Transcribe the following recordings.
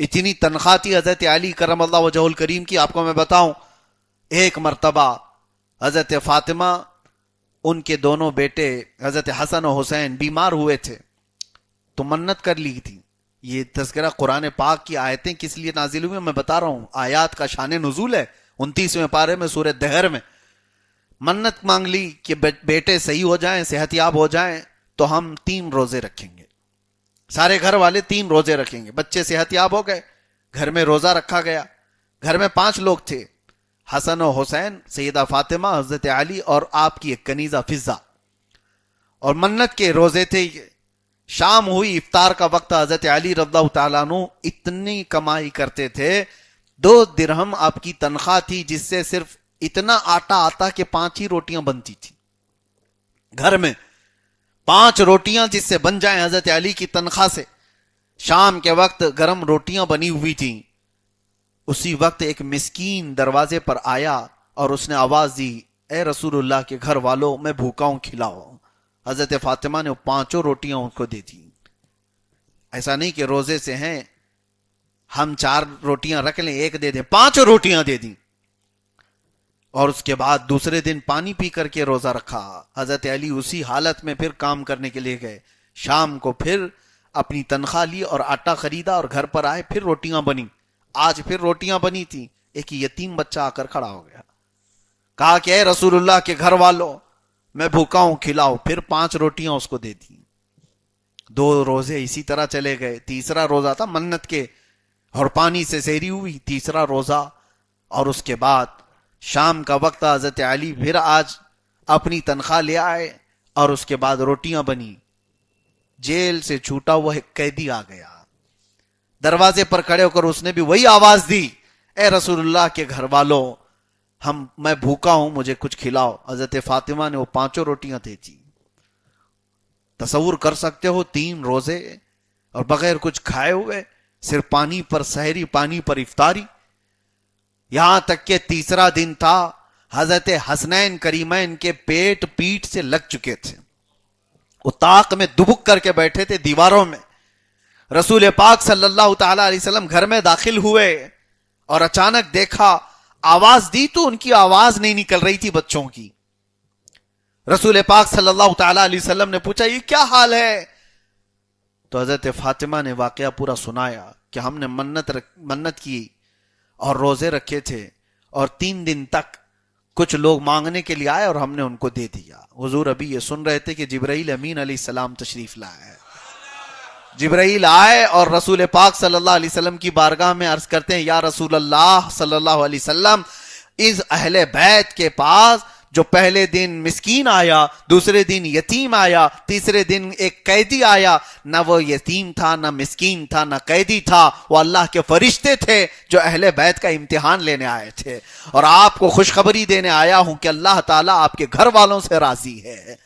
اتنی تنخواہ تھی حضرت علی کرم اللہ وجہہ الکریم کی. آپ کو میں بتاؤں, ایک مرتبہ حضرت فاطمہ, ان کے دونوں بیٹے حضرت حسن و حسین بیمار ہوئے تھے تو منت کر لی تھی. یہ تذکرہ قرآن پاک کی آیتیں کس لیے نازل ہوئی میں بتا رہا ہوں, آیات کا شان نزول ہے 29ویں پارے میں سورہ دہر میں. منت مانگ لی کہ بیٹے صحیح ہو جائیں, صحت یاب ہو جائیں تو ہم 3 روزے رکھیں گے, سارے گھر والے 3 روزے رکھیں گے. بچے صحت یاب ہو گئے, گھر میں روزہ رکھا گیا. گھر میں 5 لوگ تھے, حسن و حسین, سیدہ فاطمہ, حضرت علی اور آپ کی ایک کنیزہ فضہ. اور منت کے روزے تھے. شام ہوئی, افطار کا وقت, حضرت علی رضی اللہ تعالیٰ عنہ اتنی کمائی کرتے تھے, 2 درہم آپ کی تنخواہ تھی جس سے صرف اتنا آٹا آتا کہ 5 ہی روٹیاں بنتی تھی گھر میں. 5 روٹیاں جس سے بن جائیں حضرت علی کی تنخواہ سے. شام کے وقت گرم روٹیاں بنی ہوئی تھیں. اسی وقت ایک مسکین دروازے پر آیا اور اس نے آواز دی, اے رسول اللہ کے گھر والوں, میں بھوکا ہوں, کھلاؤ. حضرت فاطمہ نے 5 روٹیاں ان کو دے دی. ایسا نہیں کہ روزے سے ہیں ہم 4 روٹیاں رکھ لیں, 1 دے دیں, 5 روٹیاں دے دیں. اور اس کے بعد دوسرے دن پانی پی کر کے روزہ رکھا. حضرت علی اسی حالت میں پھر کام کرنے کے لیے گئے. شام کو پھر اپنی تنخواہ لی اور آٹا خریدا اور گھر پر آئے, پھر روٹیاں بنی. آج پھر روٹیاں بنی تھی. ایک یتیم بچہ آ کر کھڑا ہو گیا, کہا کہ اے رسول اللہ کے گھر والوں, میں بھوکا ہوں, کھلاؤ. پھر 5 روٹیاں اس کو دے دی. 2 روزے اسی طرح چلے گئے. تیسرا روزہ تھا منت کے اور پانی سے سحری ہوئی, تیسرا روزہ. اور اس کے بعد شام کا وقت, حضرت علی پھر آج اپنی تنخواہ لے آئے اور اس کے بعد روٹیاں بنی. جیل سے چھوٹا ہوا ایک قیدی آ گیا, دروازے پر کھڑے ہو کر اس نے بھی وہی آواز دی, اے رسول اللہ کے گھر والوں, میں بھوکا ہوں, مجھے کچھ کھلاؤ. حضرت فاطمہ نے وہ 5 روٹیاں دے دی. تصور کر سکتے ہو 3 روزے اور بغیر کچھ کھائے ہوئے, صرف پانی پر سحری, پانی پر افطاری. یہاں تک کہ تیسرا دن تھا, حضرت حسنین کریمین کے پیٹ پیٹ سے لگ چکے تھے, وہ طاق میں دبک کر کے بیٹھے تھے دیواروں میں. رسول پاک صلی اللہ تعالی علیہ وسلم گھر میں داخل ہوئے اور اچانک دیکھا, آواز دی تو ان کی آواز نہیں نکل رہی تھی بچوں کی. رسول پاک صلی اللہ تعالی علیہ وسلم نے پوچھا, یہ کیا حال ہے؟ تو حضرت فاطمہ نے واقعہ پورا سنایا کہ ہم نے منت کی اور روزے رکھے تھے, اور 3 دن تک کچھ لوگ مانگنے کے لیے آئے اور ہم نے ان کو دے دیا. حضور ابھی یہ سن رہے تھے کہ جبرائیل امین علیہ السلام تشریف لائے. جبرائیل آئے اور رسول پاک صلی اللہ علیہ وسلم کی بارگاہ میں عرض کرتے ہیں, یا رسول اللہ صلی اللہ علیہ وسلم, اس اہل بیت کے پاس جو پہلے دن مسکین آیا, دوسرے دن یتیم آیا, تیسرے دن ایک قیدی آیا, نہ وہ یتیم تھا, نہ مسکین تھا, نہ قیدی تھا, وہ اللہ کے فرشتے تھے جو اہل بیت کا امتحان لینے آئے تھے. اور آپ کو خوشخبری دینے آیا ہوں کہ اللہ تعالیٰ آپ کے گھر والوں سے راضی ہے.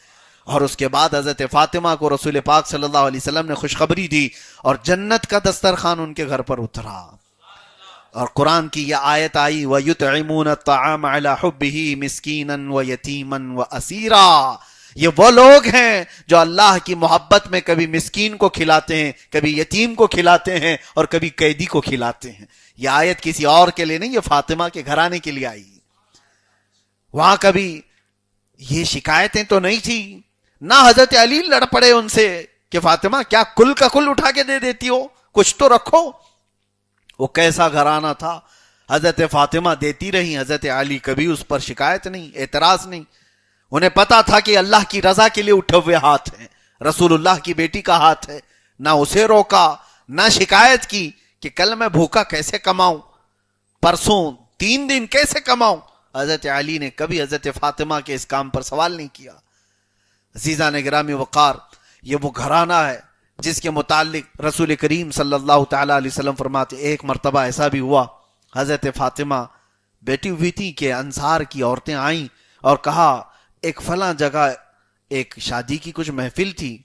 اور اس کے بعد حضرت فاطمہ کو رسول پاک صلی اللہ علیہ وسلم نے خوشخبری دی اور جنت کا دسترخوان ان کے گھر پر اترا. اور قرآن کی یہ آیت آئی, وَيُطْعِمُونَ الطَّعَامَ عَلَى حُبِّهِ مِسْكِينًا وَيَتِيمًا وَأَسِيرًا. یہ وہ لوگ ہیں جو اللہ کی محبت میں کبھی مسکین کو کھلاتے ہیں, کبھی یتیم کو کھلاتے ہیں, اور کبھی قیدی کو کھلاتے ہیں. یہ آیت کسی اور کے لیے نہیں, یہ فاطمہ کے گھرانے کے لیے آئی. وہاں کبھی یہ شکایتیں تو نہیں تھی, نہ حضرت علی لڑ پڑے ان سے کہ فاطمہ کیا کل کا کل اٹھا کے دے دیتی ہو, کچھ تو رکھو. وہ کیسا گھرانہ تھا, حضرت فاطمہ دیتی رہی, حضرت علی کبھی اس پر شکایت نہیں, اعتراض نہیں. انہیں پتا تھا کہ اللہ کی رضا کے لیے اٹھے ہوئے ہاتھ ہیں, رسول اللہ کی بیٹی کا ہاتھ ہے. نہ اسے روکا, نہ شکایت کی کہ کل میں بھوکا کیسے کماؤں, پرسوں 3 دن کیسے کماؤں. حضرت علی نے کبھی حضرت فاطمہ کے اس کام پر سوال نہیں کیا. عزیزان گرامی وقار, یہ وہ گھرانہ ہے جس کے متعلق رسول کریم صلی اللہ تعالی علیہ وسلم فرماتے, ایک مرتبہ ایسا بھی ہوا, حضرت فاطمہ بیٹھی ہوئی تھی کہ انصار کی عورتیں آئیں اور کہا ایک فلاں جگہ ایک شادی کی کچھ محفل تھی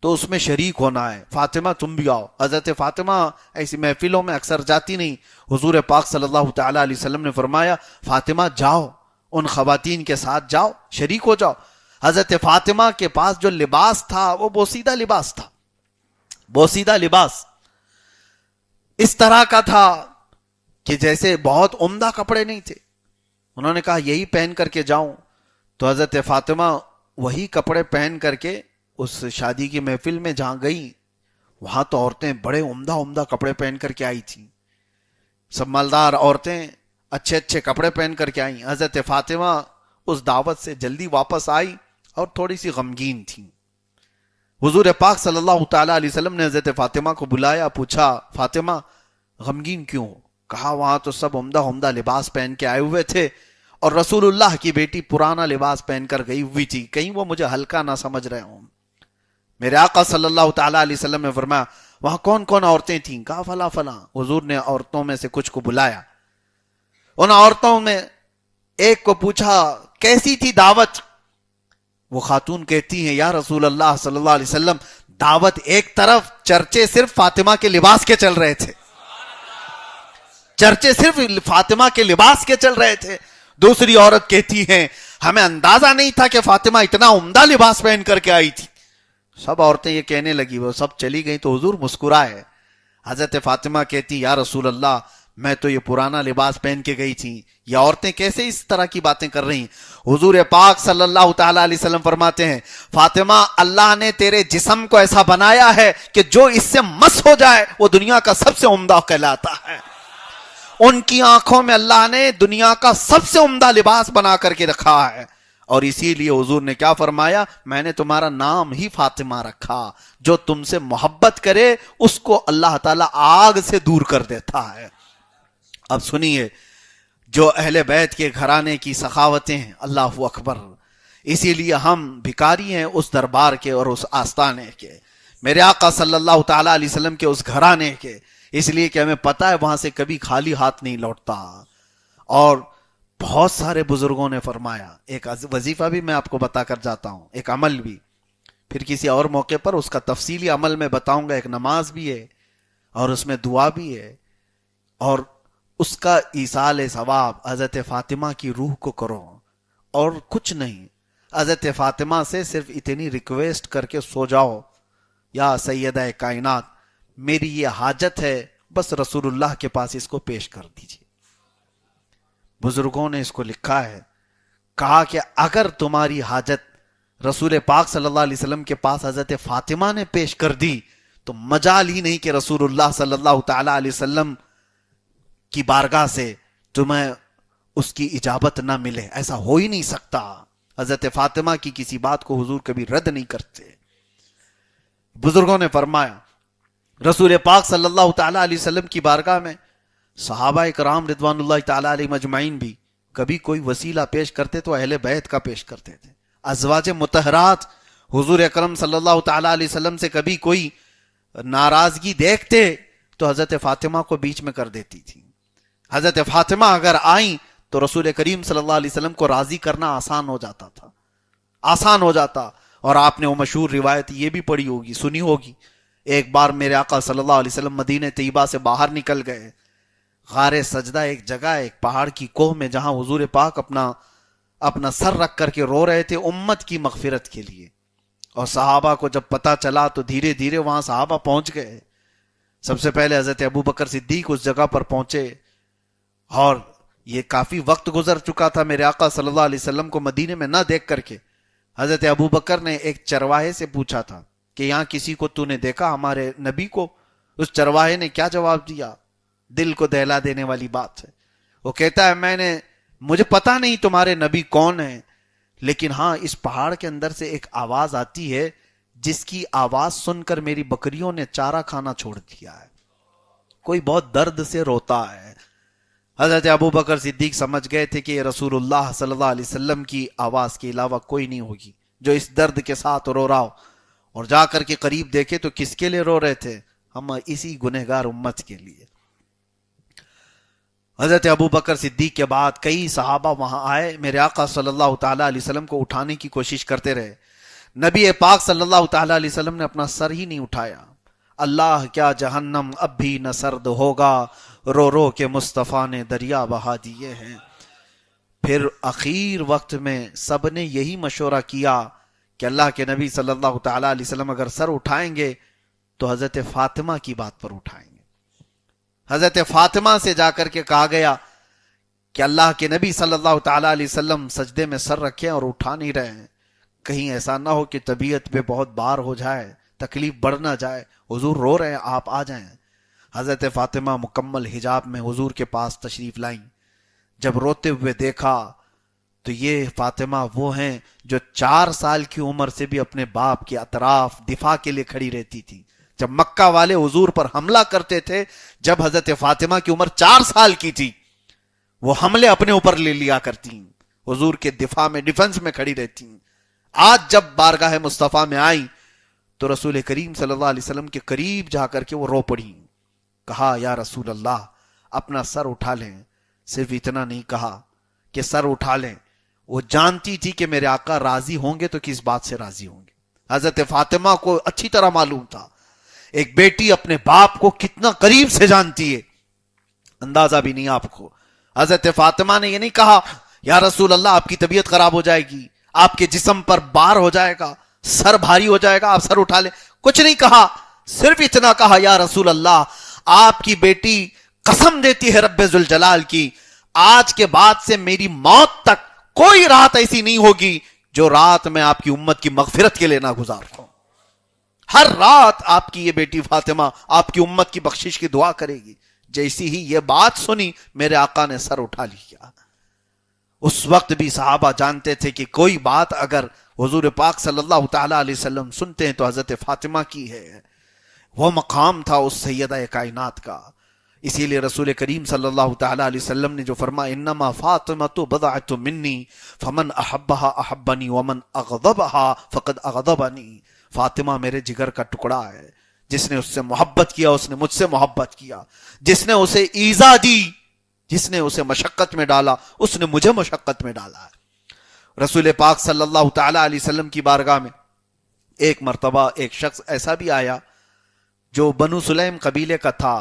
تو اس میں شریک ہونا ہے, فاطمہ تم بھی آؤ. حضرت فاطمہ ایسی محفلوں میں اکثر جاتی نہیں. حضور پاک صلی اللہ تعالی علیہ وسلم نے فرمایا, فاطمہ جاؤ, ان خواتین کے ساتھ جاؤ, شریک ہو جاؤ. حضرت فاطمہ کے پاس جو لباس تھا وہ بوسیدہ لباس تھا, بوسیدہ لباس. اس طرح کا تھا کہ جیسے بہت عمدہ کپڑے نہیں تھے. انہوں نے کہا یہی پہن کر کے جاؤں. تو حضرت فاطمہ وہی کپڑے پہن کر کے اس شادی کی محفل میں جہاں گئی، وہاں تو عورتیں بڑے عمدہ عمدہ کپڑے پہن کر کے آئی تھیں. سب مالدار عورتیں اچھے اچھے کپڑے پہن کر کے آئیں. حضرت فاطمہ اس دعوت سے جلدی واپس آئی اور تھوڑی سی غمگین تھیں. حضور پاک صلی اللہ تعالی علیہ وسلم نے حضرت فاطمہ کو بلایا، پوچھا فاطمہ غمگین کیوں؟ کہا وہاں تو سب عمدہ عمدہ لباس پہن کے آئے ہوئے تھے اور رسول اللہ کی بیٹی پرانا لباس پہن کر گئی ہوئی تھی، کہیں وہ مجھے ہلکا نہ سمجھ رہے ہوں. میرے آقا صلی اللہ تعالی علیہ وسلم نے فرمایا وہاں کون کون عورتیں تھیں؟ کہا فلاں فلاں. حضور نے عورتوں میں سے کچھ کو بلایا. ان عورتوں میں ایک کو پوچھا کیسی تھی دعوت؟ وہ خاتون کہتی ہیں یا رسول اللہ صلی اللہ علیہ وسلم دعوت ایک طرف، چرچے صرف فاطمہ کے لباس کے چل رہے تھے. چرچے صرف فاطمہ کے لباس کے چل رہے تھے. دوسری عورت کہتی ہیں ہمیں اندازہ نہیں تھا کہ فاطمہ اتنا عمدہ لباس پہن کر کے آئی تھی. سب عورتیں یہ کہنے لگی، وہ سب چلی گئی تو حضور مسکرائے. حضرت فاطمہ کہتی یا رسول اللہ میں تو یہ پرانا لباس پہن کے گئی تھی، یہ عورتیں کیسے اس طرح کی باتیں کر رہی ہیں؟ حضور پاک صلی اللہ تعالی علیہ وسلم فرماتے ہیں فاطمہ اللہ نے تیرے جسم کو ایسا بنایا ہے کہ جو اس سے مس ہو جائے وہ دنیا کا سب سے عمدہ کہلاتا ہے. ان کی آنکھوں میں اللہ نے دنیا کا سب سے عمدہ لباس بنا کر کے رکھا ہے، اور اسی لیے حضور نے کیا فرمایا میں نے تمہارا نام ہی فاطمہ رکھا. جو تم سے محبت کرے اس کو اللہ تعالیٰ آگ سے دور کر دیتا ہے. اب سنیے جو اہل بیت کے گھرانے کی سخاوتیں ہیں، اللہ اکبر. اسی لیے ہم بھکاری ہیں اس دربار کے اور اس آستانے کے، میرے آقا صلی اللہ تعالی علیہ وسلم کے اس گھرانے کے، اس لیے کہ ہمیں پتہ ہے وہاں سے کبھی خالی ہاتھ نہیں لوٹتا. اور بہت سارے بزرگوں نے فرمایا، ایک وظیفہ بھی میں آپ کو بتا کر جاتا ہوں، ایک عمل بھی، پھر کسی اور موقع پر اس کا تفصیلی عمل میں بتاؤں گا. ایک نماز بھی ہے اور اس میں دعا بھی ہے، اور اس کا ایصال ثواب حضرت فاطمہ کی روح کو کرو اور کچھ نہیں. حضرت فاطمہ سے صرف اتنی ریکویسٹ کر کے سو جاؤ یا سیدہ کائنات میری یہ حاجت ہے، بس رسول اللہ کے پاس اس کو پیش کر دیجیے. بزرگوں نے اس کو لکھا ہے، کہا کہ اگر تمہاری حاجت رسول پاک صلی اللہ علیہ وسلم کے پاس حضرت فاطمہ نے پیش کر دی تو مجال ہی نہیں کہ رسول اللہ صلی اللہ تعالی علیہ وسلم کی بارگاہ سے تمہیں اس کی اجابت نہ ملے. ایسا ہو ہی نہیں سکتا. حضرت فاطمہ کی کسی بات کو حضور کبھی رد نہیں کرتے. بزرگوں نے فرمایا رسول پاک صلی اللہ تعالی علیہ وسلم کی بارگاہ میں صحابہ کرام رضوان اللہ تعالی علیہ مجمعین بھی کبھی کوئی وسیلہ پیش کرتے تو اہل بیت کا پیش کرتے تھے. ازواج مطہرات حضور اکرم صلی اللہ تعالی علیہ وسلم سے کبھی کوئی ناراضگی دیکھتے تو حضرت فاطمہ کو بیچ میں کر دیتی تھی. حضرت فاطمہ اگر آئیں تو رسول کریم صلی اللہ علیہ وسلم کو راضی کرنا آسان ہو جاتا تھا، آسان ہو جاتا. اور آپ نے وہ مشہور روایت یہ بھی پڑھی ہوگی، سنی ہوگی. ایک بار میرے آقا صلی اللہ علیہ وسلم مدینہ طیبہ سے باہر نکل گئے. غار سجدہ ایک جگہ ہے، ایک پہاڑ کی کوہ میں، جہاں حضور پاک اپنا سر رکھ کر کے رو رہے تھے امت کی مغفرت کے لیے. اور صحابہ کو جب پتا چلا تو دھیرے دھیرے وہاں صحابہ پہنچ گئے. سب سے پہلے حضرت ابوبکر صدیق اس جگہ پر پہنچے، اور یہ کافی وقت گزر چکا تھا میرے آقا صلی اللہ علیہ وسلم کو مدینے میں نہ دیکھ کر کے. حضرت ابوبکر نے ایک چرواہے سے پوچھا تھا کہ یہاں کسی کو تو نے دیکھا ہمارے نبی کو؟ اس چرواہے نے کیا جواب دیا؟ دل کو دہلا دینے والی بات ہے. وہ کہتا ہے مجھے پتا نہیں تمہارے نبی کون ہیں، لیکن ہاں اس پہاڑ کے اندر سے ایک آواز آتی ہے جس کی آواز سن کر میری بکریوں نے چارہ کھانا چھوڑ دیا ہے. کوئی بہت درد سے روتا ہے. حضرت ابوبکر صدیق سمجھ گئے تھے کہ یہ رسول اللہ صلی اللہ علیہ وسلم کی آواز کے علاوہ کوئی نہیں ہوگی جو اس درد کے ساتھ رو رہا ہو. اور جا کر کے قریب دیکھے تو کس کے لیے رو رہے تھے؟ ہم اسی گنہگار امت کے لیے. حضرت ابوبکر صدیق کے بعد کئی صحابہ وہاں آئے، میرے آقا صلی اللہ تعالی علیہ وسلم کو اٹھانے کی کوشش کرتے رہے. نبی پاک صلی اللہ تعالی علیہ وسلم نے اپنا سر ہی نہیں اٹھایا. اللہ کیا جہنم اب بھی نہ سرد ہوگا، رو رو کے مصطفیٰ نے دریا بہا دیے ہیں. پھر اخیر وقت میں سب نے یہی مشورہ کیا کہ اللہ کے نبی صلی اللہ تعالی علیہ وسلم اگر سر اٹھائیں گے تو حضرت فاطمہ کی بات پر اٹھائیں گے. حضرت فاطمہ سے جا کر کے کہا گیا کہ اللہ کے نبی صلی اللہ تعالی علیہ وسلم سجدے میں سر رکھیں اور اٹھا نہیں رہے ہیں، کہیں ایسا نہ ہو کہ طبیعت پہ بہت بار ہو جائے، تکلیف بڑھ نہ جائے، حضور رو رہے ہیں، آپ آ جائیں۔ حضرت فاطمہ مکمل حجاب میں حضور کے پاس تشریف لائیں۔ جب روتے ہوئے دیکھا تو یہ فاطمہ وہ ہیں جو 4 سال کی عمر سے بھی اپنے باپ کے اطراف دفاع کے لیے کھڑی رہتی تھی۔ جب مکہ والے حضور پر حملہ کرتے تھے، جب حضرت فاطمہ کی عمر 4 سال کی تھی، وہ حملے اپنے اوپر لے لیا کرتی، حضور کے دفاع میں، ڈیفنس میں کھڑی رہتی۔ آج جب بارگاہ مصطفیٰ میں آئی تو رسول کریم صلی اللہ علیہ وسلم کے قریب جا کر کے وہ رو پڑی، کہا یا رسول اللہ اپنا سر اٹھا لیں۔ صرف اتنا نہیں کہا کہ سر اٹھا لیں، وہ جانتی تھی کہ میرے آقا راضی ہوں گے تو کس بات سے راضی ہوں گے۔ حضرت فاطمہ کو اچھی طرح معلوم تھا ایک بیٹی اپنے باپ کو کتنا قریب سے جانتی ہے، اندازہ بھی نہیں آپ کو۔ حضرت فاطمہ نے یہ نہیں کہا یا رسول اللہ آپ کی طبیعت خراب ہو جائے گی، آپ کے جسم پر بار ہو جائے گا، سر بھاری ہو جائے گا، آپ سر اٹھا لیں، کچھ نہیں کہا، صرف اتنا کہا یا رسول اللہ آپ کی بیٹی قسم دیتی ہے رب ذوالجلال کی، آج کے بعد سے میری موت تک کوئی رات ایسی نہیں ہوگی جو رات میں آپ کی امت کی مغفرت کے لیے نہ گزارتا ہوں۔ ہر رات آپ کی یہ بیٹی فاطمہ آپ کی امت کی بخشش کی دعا کرے گی۔ جیسی ہی یہ بات سنی میرے آقا نے سر اٹھا لیا۔ اس وقت بھی صحابہ جانتے تھے کہ کوئی بات اگر حضور پاک صلی اللہ تعالی علیہ وسلم سنتے ہیں تو حضرت فاطمہ کی ہے، وہ مقام تھا اس سیدہ کائنات کا۔ اسی لیے رسول کریم صلی اللہ تعالی علیہ وسلم نے جو فرمایا انما فاطمۃ بضعۃ منی فمن احبها احبنی ومن اغضبها فقد اغضبنی، فاطمہ میرے جگر کا ٹکڑا ہے، جس نے اس سے محبت کیا اس نے مجھ سے محبت کیا، جس نے اسے ایذا دی، جس نے اسے مشقت میں ڈالا اس نے مجھے مشقت میں ڈالا ہے۔ رسول پاک صلی اللہ تعالی علیہ وسلم کی بارگاہ میں ایک مرتبہ ایک شخص ایسا بھی آیا جو بنو سلیم قبیلے کا تھا،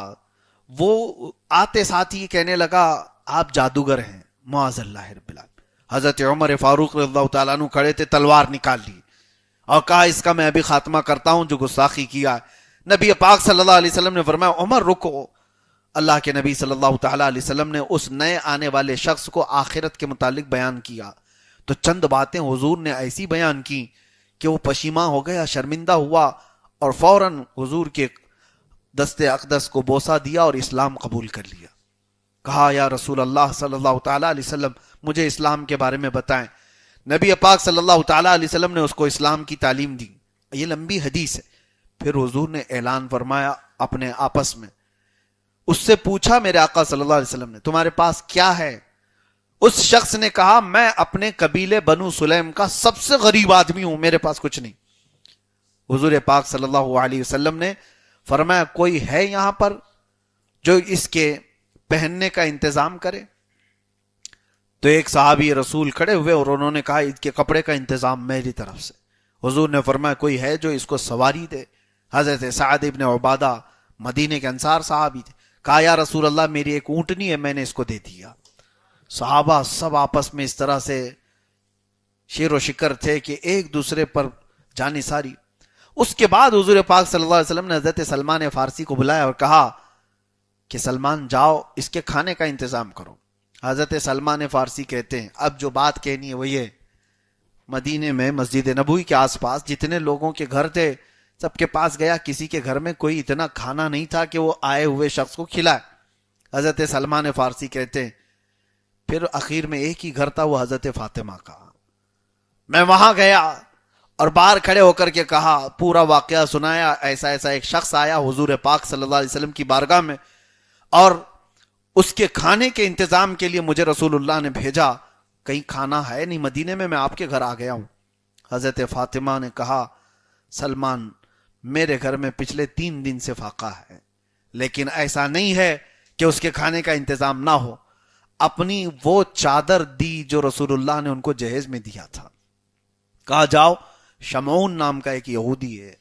وہ آتے ساتھ ہی کہنے لگا آپ جادوگر ہیں، معاذ اللہ رب العالمین۔ حضرت عمر فاروق رضی اللہ تعالیٰ عنہ کھڑے تھے، تلوار نکال لی اور کہا اس کا میں ابھی خاتمہ کرتا ہوں جو گستاخی کیا ہے۔ نبی پاک صلی اللہ علیہ وسلم نے فرمایا عمر رکو۔ اللہ کے نبی صلی اللہ تعالی علیہ وسلم نے اس نئے آنے والے شخص کو آخرت کے متعلق بیان کیا تو چند باتیں حضور نے ایسی بیان کی کہ وہ پشیماں ہو گیا، شرمندہ ہوا اور فوراً حضور کے دست اقدس کو بوسہ دیا اور اسلام قبول کر لیا۔ کہا یا رسول اللہ صلی اللہ تعالی علیہ وسلم مجھے اسلام کے بارے میں بتائیں۔ نبی پاک صلی اللہ تعالی علیہ وسلم نے اس کو اسلام کی تعلیم دی۔ یہ لمبی حدیث ہے۔ پھر حضور نے اعلان فرمایا اپنے آپس میں، اس سے پوچھا میرے آقا صلی اللہ علیہ وسلم نے تمہارے پاس کیا ہے؟ اس شخص نے کہا میں اپنے قبیلے بنو سلیم کا سب سے غریب آدمی ہوں، میرے پاس کچھ نہیں۔ حضور پاک صلی اللہ علیہ وسلم نے فرمایا کوئی ہے یہاں پر جو اس کے پہننے کا انتظام کرے؟ تو ایک صحابی رسول کھڑے ہوئے اور انہوں نے کہا اس کے کپڑے کا انتظام میری طرف سے۔ حضور نے فرمایا کوئی ہے جو اس کو سواری دے؟ حضرت سعد ابن عبادہ مدینے کے انصار صحابی تھے، کہا یا رسول اللہ میری ایک اونٹنی ہے میں نے اس کو دے دیا۔ صحابہ سب آپس میں اس طرح سے شیر و شکر تھے کہ ایک دوسرے پر جانی ساری۔ اس کے بعد حضور پاک صلی اللہ علیہ وسلم نے حضرت سلمان فارسی کو بلایا اور کہا کہ سلمان جاؤ اس کے کھانے کا انتظام کرو۔ حضرت سلمان فارسی کہتے ہیں اب جو بات کہنی ہے وہ یہ، مدینے میں مسجد نبوی کے آس پاس جتنے لوگوں کے گھر تھے سب کے پاس گیا، کسی کے گھر میں کوئی اتنا کھانا نہیں تھا کہ وہ آئے ہوئے شخص کو کھلائے۔ حضرت سلمان فارسی کہتے ہیں پھر اخیر میں ایک ہی گھر تھا وہ حضرت فاطمہ کا، میں وہاں گیا اور باہر کھڑے ہو کر کے کہا، پورا واقعہ سنایا، ایسا ایسا ایک شخص آیا حضور پاک صلی اللہ علیہ وسلم کی بارگاہ میں اور اس کے کھانے کے انتظام کے لیے مجھے رسول اللہ نے بھیجا، کہیں کھانا ہے نہیں مدینے میں آپ کے گھر آ گیا ہوں۔ حضرت فاطمہ نے کہا سلمان میرے گھر میں پچھلے 3 دن سے فاقہ ہے، لیکن ایسا نہیں ہے کہ اس کے کھانے کا انتظام نہ ہو۔ اپنی وہ چادر دی جو رسول اللہ نے ان کو جہیز میں دیا تھا، کہا جاؤ شمعون نام کا ایک یہودی ہے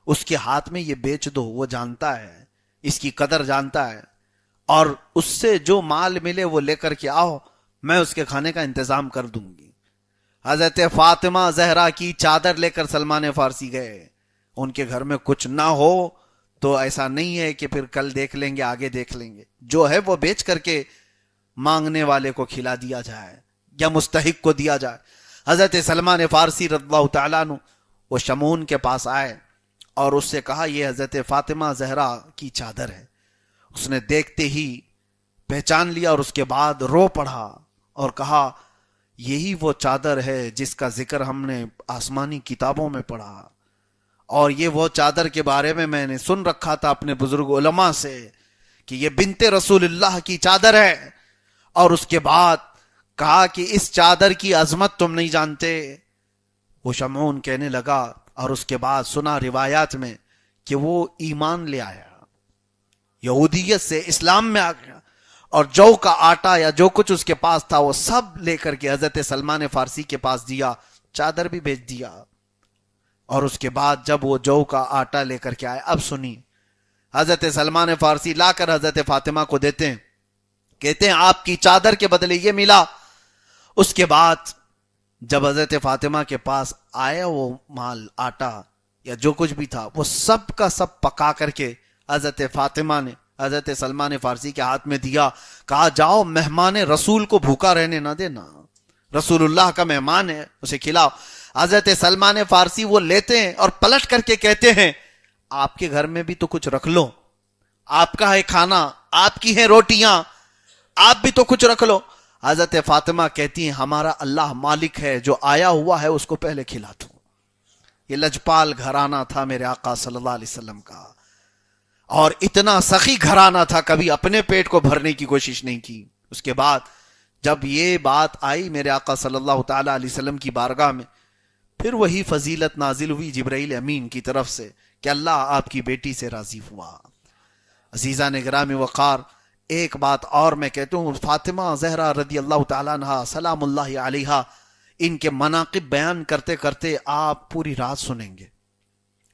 اس کے ہاتھ میں یہ بیچ دو، وہ جانتا ہے اس کی قدر جانتا ہے، اور اس سے جو مال ملے وہ لے کر کے آؤ، میں اس کے کھانے کا انتظام کر دوں گی۔ حضرت فاطمہ زہرا کی چادر لے کر سلمان فارسی گئے، ان کے گھر میں کچھ نہ ہو تو ایسا نہیں ہے کہ پھر کل دیکھ لیں گے آگے دیکھ لیں گے، جو ہے وہ بیچ کر کے مانگنے والے کو کھلا دیا جائے یا مستحق کو دیا جائے۔ حضرت سلمان فارسی رضی اللہ تعالیٰ عنہ وہ شمعون کے پاس آئے اور اس سے کہا یہ حضرت فاطمہ زہرا کی چادر ہے۔ اس نے دیکھتے ہی پہچان لیا اور اس کے بعد رو پڑا اور کہا یہی وہ چادر ہے جس کا ذکر ہم نے آسمانی کتابوں میں پڑھا، اور یہ وہ چادر کے بارے میں نے سن رکھا تھا اپنے بزرگ علماء سے کہ یہ بنت رسول اللہ کی چادر ہے۔ اور اس کے بعد کہا کہ اس چادر کی عظمت تم نہیں جانتے۔ وہ شمعون کہنے لگا، اور اس کے بعد سنا روایات میں کہ وہ ایمان لے آیا، یہودیت سے اسلام میں آ گیا، اور جو کا آٹا یا جو کچھ اس کے پاس تھا وہ سب لے کر کے حضرت سلمان فارسی کے پاس دیا، چادر بھی بھیج دیا۔ اور اس کے بعد جب وہ جو کا آٹا لے کر کے آئے، اب سنی، حضرت سلمان فارسی لا کر حضرت فاطمہ کو دیتے ہیں، کہتے ہیں آپ کی چادر کے بدلے یہ ملا۔ اس کے بعد جب حضرت فاطمہ کے پاس آیا وہ مال، آٹا یا جو کچھ بھی تھا، وہ سب کا سب پکا کر کے حضرت فاطمہ نے حضرت سلمان فارسی کے ہاتھ میں دیا، کہا جاؤ مہمان رسول کو بھوکا رہنے نہ دینا، رسول اللہ کا مہمان ہے، اسے کھلاؤ۔ حضرت سلمان فارسی وہ لیتے ہیں اور پلٹ کر کے کہتے ہیں آپ کے گھر میں بھی تو کچھ رکھ لو، آپ کا ہے کھانا، آپ کی ہیں روٹیاں، آپ بھی تو کچھ رکھ لو۔ حضرت فاطمہ کہتی ہیں ہمارا اللہ مالک ہے، جو آیا ہوا ہے اس کو پہلے کھلا دو۔ یہ لجپال گھرانہ تھا میرے آقا صلی اللہ علیہ وسلم کا، اور اتنا سخی گھرانہ تھا، کبھی اپنے پیٹ کو بھرنے کی کوشش نہیں کی۔ اس کے بعد جب یہ بات آئی میرے آقا صلی اللہ تعالی علیہ وسلم کی بارگاہ میں، پھر وہی فضیلت نازل ہوئی جبرائیل امین کی طرف سے کہ اللہ آپ کی بیٹی سے راضی ہوا۔ عزیزان گرامی وقار، ایک بات اور میں کہتا ہوں، فاطمہ زہرا رضی اللہ تعالیٰ عنہ سلام اللہ علیہا، ان کے مناقب بیان کرتے کرتے آپ پوری رات سنیں گے۔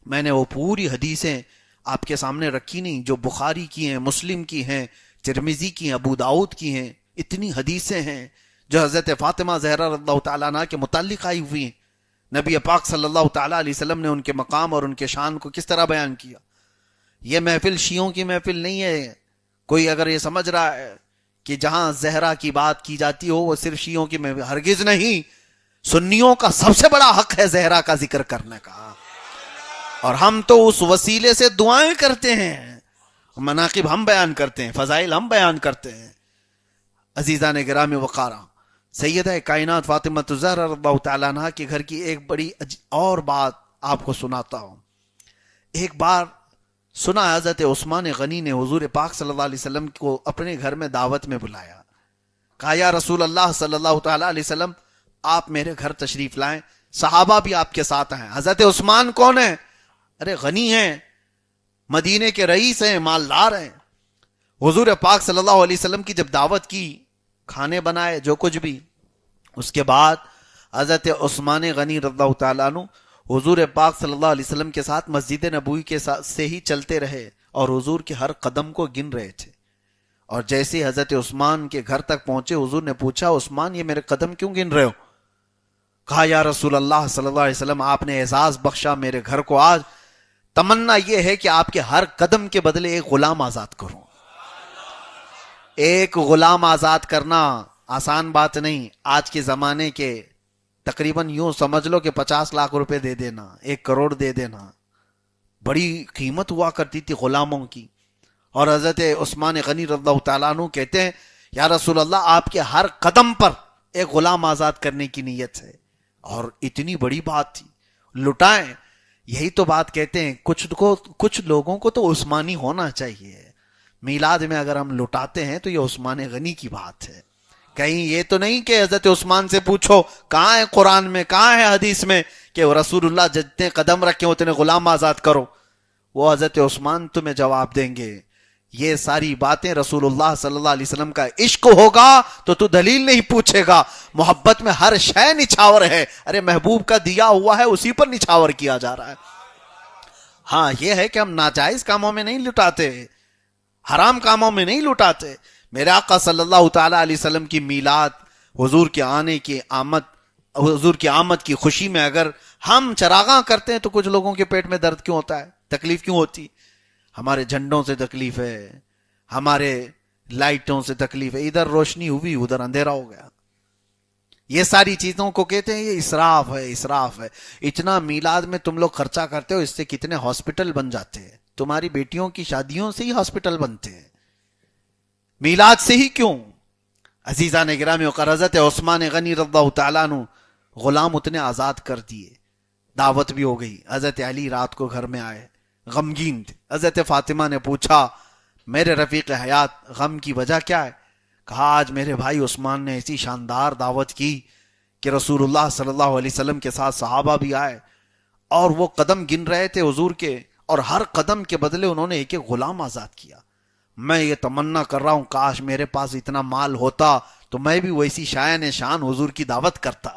میں نے وہ پوری حدیثیں آپ کے سامنے رکھی نہیں، جو بخاری کی ہیں، مسلم کی ہیں، ترمذی کی ہیں، ابو داؤد کی ہیں، اتنی حدیثیں ہیں جو حضرت فاطمہ زہرا رضی اللہ تعالیٰ عنہ کے متعلق آئی ہوئی ہیں۔ نبی پاک صلی اللہ تعالیٰ علیہ وسلم نے ان کے مقام اور ان کے شان کو کس طرح بیان کیا۔ یہ محفل شیعوں کی محفل نہیں ہے۔ کوئی اگر یہ سمجھ رہا ہے کہ جہاں زہرا کی بات کی جاتی ہو وہ صرف شیعوں کی محفل، ہرگز نہیں۔ سنیوں کا سب سے بڑا حق ہے زہرا کا ذکر کرنے کا، اور ہم تو اس وسیلے سے دعائیں کرتے ہیں، مناقب ہم بیان کرتے ہیں، فضائل ہم بیان کرتے ہیں۔ عزیزان گرامی وقارہ، سیدہ کائنات فاطمہ الزہرا رضی اللہ تعالیٰ عنہ کے گھر کی ایک بڑی اور بات آپ کو سناتا ہوں۔ ایک بار سنا حضرت عثمان غنی نے حضور پاک صلی اللہ علیہ وسلم کو اپنے گھر میں دعوت میں بلایا، کہا یا رسول اللہ صلی اللہ تعالیٰ علیہ وسلم آپ میرے گھر تشریف لائیں، صحابہ بھی آپ کے ساتھ ہیں۔ حضرت عثمان کون ہیں؟ ارے غنی ہیں، مدینے کے رئیس ہیں، مالدار ہیں۔ حضور پاک صلی اللہ علیہ وسلم کی جب دعوت کی، کھانے بنائے، جو کچھ بھی، اس کے بعد حضرت عثمان غنی رضی اللہ تعالیٰ عنہ حضور پاک صلی اللہ علیہ وسلم کے ساتھ مسجد نبوی کے ساتھ سے ہی چلتے رہے اور حضور کے ہر قدم کو گن رہے تھے۔ اور جیسے حضرت عثمان کے گھر تک پہنچے، حضور نے پوچھا عثمان یہ میرے قدم کیوں گن رہے ہو؟ کہا یا رسول اللہ صلی اللہ علیہ وسلم آپ نے اعزاز بخشا میرے گھر کو، آج تمنا یہ ہے کہ آپ کے ہر قدم کے بدلے ایک غلام آزاد کروں۔ ایک غلام آزاد کرنا آسان بات نہیں۔ آج کے زمانے کے تقریباً یوں سمجھ لو کہ 50 لاکھ روپے دے دینا، 1 کروڑ دے دینا، بڑی قیمت ہوا کرتی تھی غلاموں کی۔ اور حضرت عثمان غنی رضی اللہ تعالیٰ عنہ کہتے ہیں یا رسول اللہ آپ کے ہر قدم پر ایک غلام آزاد کرنے کی نیت ہے۔ اور اتنی بڑی بات تھی، لٹائیں۔ یہی تو بات کہتے ہیں، کچھ لوگوں کو تو عثمانی ہونا چاہیے۔ میلاد میں اگر ہم لٹاتے ہیں تو یہ عثمان غنی کی بات ہے، کہیں یہ تو نہیں کہ حضرت عثمان سے پوچھو کہاں ہے قرآن میں، کہاں ہے حدیث میں کہ رسول اللہ جتنے قدم رکھے اتنے غلام آزاد کرو۔ وہ حضرت عثمان تمہیں جواب دیں گے۔ یہ ساری باتیں رسول اللہ صلی اللہ علیہ وسلم کا عشق ہوگا تو دلیل نہیں پوچھے گا۔ محبت میں ہر شے نچھاور ہے، ارے محبوب کا دیا ہوا ہے اسی پر نچھاور کیا جا رہا ہے۔ ہاں یہ ہے کہ ہم ناجائز کاموں میں نہیں لٹاتے، حرام کاموں میں نہیں لٹاتے۔ میرے آقا صلی اللہ تعالی علیہ وسلم کی میلاد، حضور کے آنے کی آمد، حضور کی آمد کی خوشی میں اگر ہم چراغاں کرتے ہیں تو کچھ لوگوں کے پیٹ میں درد کیوں ہوتا ہے، تکلیف کیوں ہوتی؟ ہمارے جھنڈوں سے تکلیف ہے، ہمارے لائٹوں سے تکلیف ہے، ادھر روشنی ہوئی ادھر اندھیرا ہو گیا. یہ ساری چیزوں کو کہتے ہیں یہ اسراف ہے، اسراف ہے. اتنا میلاد میں تم لوگ خرچہ کرتے ہو، اس سے کتنے ہاسپٹل بن جاتے ہیں. تمہاری بیٹیوں کی شادیوں سے ہی ہاسپٹل بنتے ہیں، میلاد سے ہی کیوں؟ عزیزان گرامی، وقار حضرت عثمان غنی رضی اللہ تعالیٰ عنہ غلام اتنے آزاد کر دیے، دعوت بھی ہو گئی. حضرت علی رات کو گھر میں آئے، غمگین تھے. حضرت فاطمہ نے پوچھا میرے رفیق حیات غم کی وجہ کیا ہے؟ کہا آج میرے بھائی عثمان نے ایسی شاندار دعوت کی کہ رسول اللہ صلی اللہ علیہ وسلم کے ساتھ صحابہ بھی آئے اور وہ قدم گن رہے تھے حضور کے، اور ہر قدم کے بدلے انہوں نے ایک ایک غلام آزاد کیا. میں یہ تمنا کر رہا ہوں کاش میرے پاس اتنا مال ہوتا تو میں بھی ویسی شایان شان حضور کی دعوت کرتا.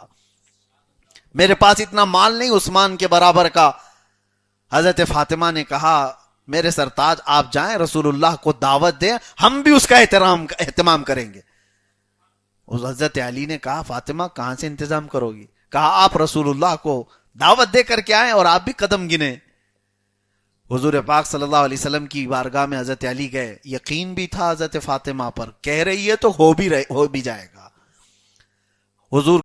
میرے پاس اتنا مال نہیں عثمان کے برابر کا. حضرت فاطمہ نے کہا میرے سرتاج آپ جائیں رسول اللہ کو دعوت دیں، ہم بھی اس کا اہتمام کریں گے. حضرت علی نے کہا فاطمہ کہاں سے انتظام کرو گی؟ کہا آپ رسول اللہ کو دعوت دے کر کے آئیں اور آپ بھی قدم گنیں. حضور پاک صلی اللہ علیہ وسلم کی بارگاہ میں حضرت علی گئے، یقین بھی تھا حضرت فاطمہ پر، کہہ رہی ہے تو ہو بھی جائے گا. حضور